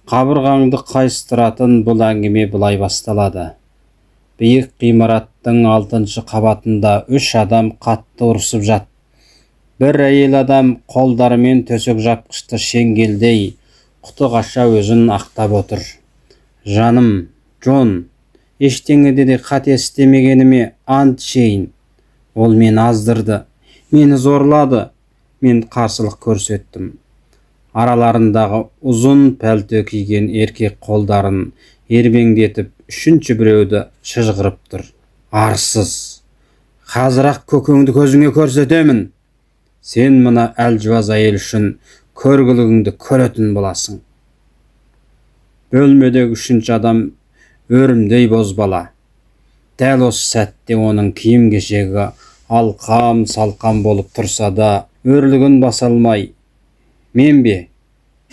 Қабырғаңды қайыстыратын бұл әңгіме былай басталады. Биік ғимараттың 6-шы қабатында 3 адам қатты ұрысып жатты. Бір әйел адам қолдарымен төсек жапқышты шеңгелдей құтығаша өзін ақтап отыр. Жаным, Джон, ештеңеде де қате істемегеніме ант ішейін. Ол мені аздырды, мені зорлады. Мен қарсылық көрсеттім. Араларындағы ұзын пәлте киген еркек қолдарын ербеңдетіп, үшінші біреуді шыжғырып тұр. Арсыз, қазір-ақ көкеңді көзіңе көрсетемін. Сен мына әлжуаз әйел үшін көргілігіңді көретін боласың. Бөлмедегі үшінші адам өрімдей бозбала. Дәл осы сәтте оның киім-кешегі алқам-салқам болып тұрса да, өрлігін баса алмай, мен бе?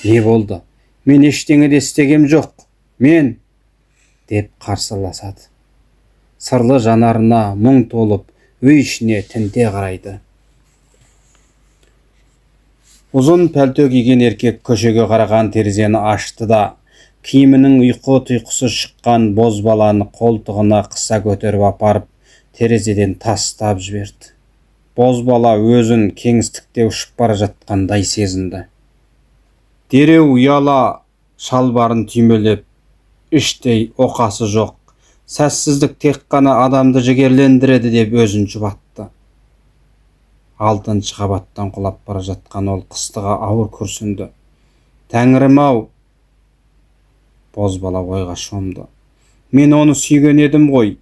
Не болды? Мен ештеңе де істегем жоқ. Мен, деп қарсыласады. Сырлы жанарына мұң толып, үй ішіне тінте қарайды. Ұзын пәлте киген еркек көшеге қараған терезені ашты да, киімінің ұйқы-тұйқысы шыққан бозбаланы қолтығына қыса көтеріп апарып, терезеден тастап жіберді. Бозбала өзін кеңістікте ұшып бара жатқандай сезінді. Дереу ұяла шалбарын түймелеп, іштей оқасы жоқ, сәссіздік тек қана адамды жігерлендіреді деп өзін жұбатты. 6-шы қабаттан құлап бара жатқан ол қыстыға ауыр күрсінді. Тәңірім-ау! Бозбала ойға шомды. Мен оны сүйген едім ғой,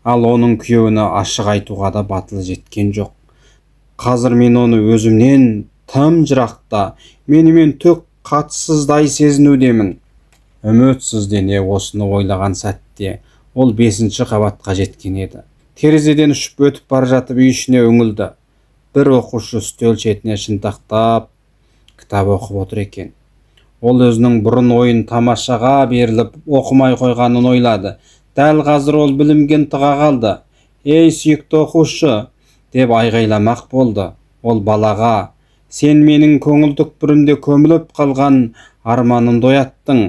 ал оның күйеуіне ашық айтуға да батылы жеткен жоқ. Қазір мен оны өзімнен тым жырақта, менімен түк қатысыздай сезінудемін. Үмітсіз дене осыны ойлаған сәтте ол 5-ші қабатқа жеткен еді. Терезеден ұшып өтіп бара жатып үй ішіне үңілді. Бір оқушы үстел шетіне шынтақтап кітап оқып отыр екен. Ол өзінің бұрын ойын тамашаға беріліп оқымай қойғанын ойлады. Дәл қазір ол білімге тыға қалды. Ей, сүйікті оқушы, деп айғайламақ болды. Ол балаға, сен менің көңіл түкпірінде көміліп қалған арманымды ояттың.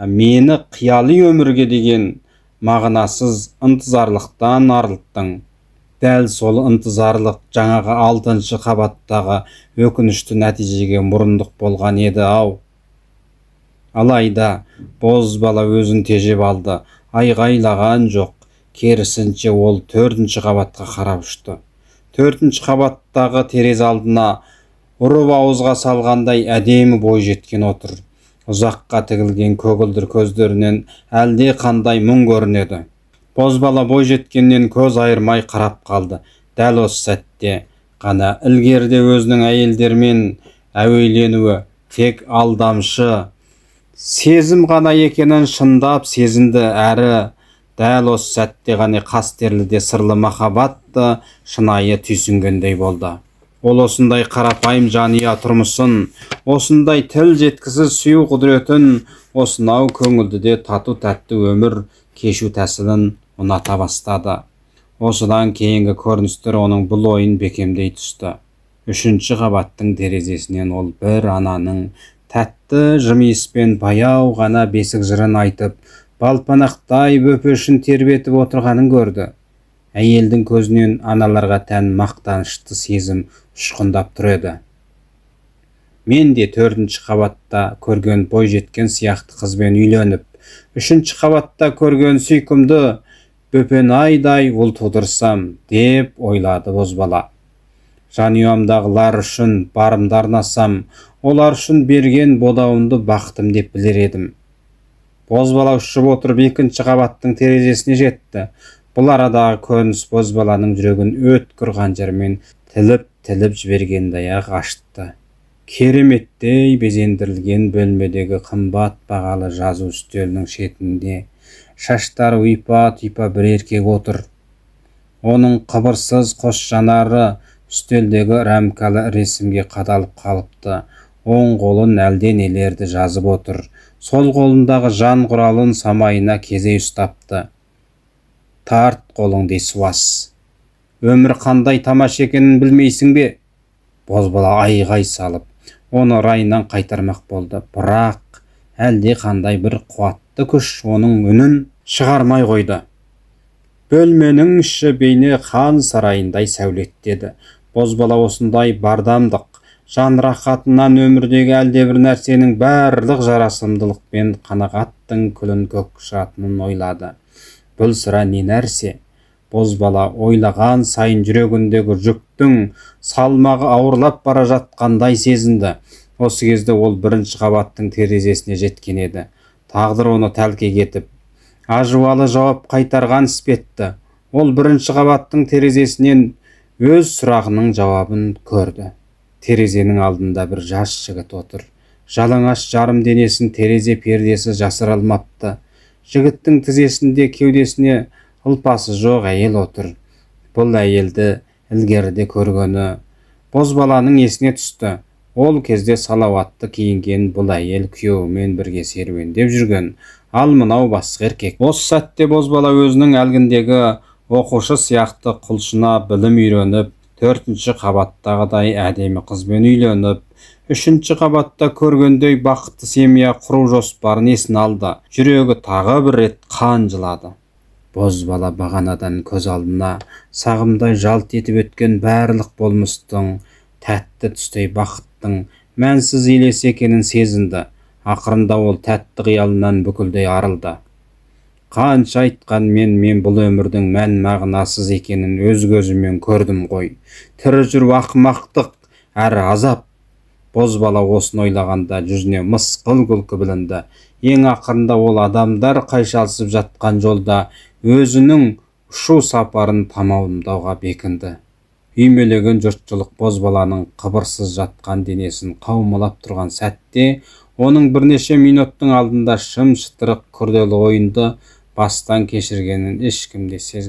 Мені қияли өмірге деген мағынасыз ынтызарлықтан арылттың. Дәл сол ынтызарлық жаңағы 6-шы қабаттағы өкінішті нәтижеге мұрындық болған еді-ау. Алайда бозбала өзін тежеп алды, айғайлаған жоқ. Керісінше ол 4-ші қабатқа қарап ұшты. 4-ші қабаттағы терезе алдына ұрып ауызға салғандай әдемі бой жеткен отыр. Ұзаққа тігілген көгілдір көздерінен әлде қандай мұң көрінеді. Бозбала бой жеткеннен көз айырмай қарап қалды. Дәл осы сәтте ғана ілгерде өзінің әйелдермен әуейленуі тек алдамшы сезім ғана екенін шындап сезінді, әрі дәл осы сәтте ғана қастерліде сырлы махаббатты шынайы түйсінгендей болды. Ол осындай қарапайым жанұя тұрмысын, осындай тіл жеткісіз сүю құдіретін, осынау көңілдіде тату-тәтті өмір кешу тәсілін ұната бастады. Осыдан кейінгі көріністер оның бұл ойын бекемдей түсті. 3-ші қабаттың терезесінен ол бір ананың тәтті жымиыспен баяу ғана бесік жырын айтып, балпанақтай бөпешін тербетіп отырғанын көрді. Әйелдің көзінен аналарға тән мақтанышты сезім ұшқындап тұр еді. Мен де 4-ші қабатта көрген бой жеткен сияқты қызбен үйленіп, 3-ші қабатта көрген сүйкімді бөпен айдай ұл тудырсам, деп ойлады бозбала. Жанұямдағылар үшін барымды арнасам, олар үшін берген бодауымды бақтым деп білер едім. Бозбала ұшып отырып 2-ші қабаттың терезесіне жетті. Бұл арадағы көрініс бозбаланың жүрегін өткір қанжармен тіліп жібергендей ақ ашты. Кереметтей безендірілген бөлмедегі қымбат бағалы жазу үстелінің шетінде шаштары ұйпа-тұйпа бір еркек отыр. Оның қыбырсыз қос жанары үстелдегі рамкалы ресімге қадалып қалыпты. Оң қолын әлденелерді жазып отыр. Сол қолындағы жан құралын самайына кезей ұстапты. Тарт қолыңды суас. Өмір қандай тамаша екенін білмейсің бе? Бозбала айғай салып, оны райынан қайтармақ болды. Бірақ әлде қандай бір қуатты күш оның үнін шығармай қойды. Бөлменің іші бейне хан сарайындай сәулеттеді. Бозбала осындай бардамдық, жан рахатынан өмірдегі әлдебір нәрсенің барлық жарасымдылықпен қанағаттың күлін көк шығатынын ойлады. Бұл сірә не нәрсе? Бозбала ойлаған сайын жүрегіндегі жүктің салмағы ауырлап бара жатқандай сезінді. Осы кезде ол бірінші қабаттың терезесіне жеткен еді. Тағдыр оны тәлкек етіп, ажуалы жауап қайтарған іспетті. Ол бірінші қабаттың терезесінен өз сұрағының жауабын көрді. Терезенің алдында бір жас жігіт отыр. Жалаңаш жарым денесін терезе пердесі жасыра алмапты. Жігіттің тізесінде кеудесіне ылпасы жоқ әйел отыр. Бұл әйелді ілгеріде көргені Бозбаланың есіне түсті. Ол кезде салауатты киінген бұл әйел күйеуімен бірге серуендеп жүрген, ал мынау басқа еркек. Осы сәтте Бозбала өзінің әлгіндегі оқушы сияқты құлшына білім үйреніп, 4-ші қабаттағыдай әдемі қызбен үйленіп, 3-ші қабатта көргендей бақытты семья құру жоспарын есіне алды. Жүрегі тағы бір рет қан жылады. Бозбала бағанадан көз алдына сағымдай жалт етіп өткен барлық болмыстың, тәтті түстей бақыттың мәнсіз елес екенін сезінді. Ақырында ол тәтті қиялынан бүкілдей арылды. Қанша айтқанмен мен бұл өмірдің мән мағынасыз екенін өз көзіммен көрдім ғой. Тірі жүру ақымақтық әрі азап. Бозбала осыны ойлағанда жүзіне мысқыл күлкі білінді. Ең ақырында ол адамдар қайшалысып жатқан жолда өзінің ұшу сапарын тамамдауға бекінді. Үймелеген жұртшылық Бозбаланың қыбырсыз жатқан денесін қаумалап тұрған сәтте, оның бірнеше минуттың алдында шым-шытырық күрделі ойынды бастан кешіргенін ешкім де сезген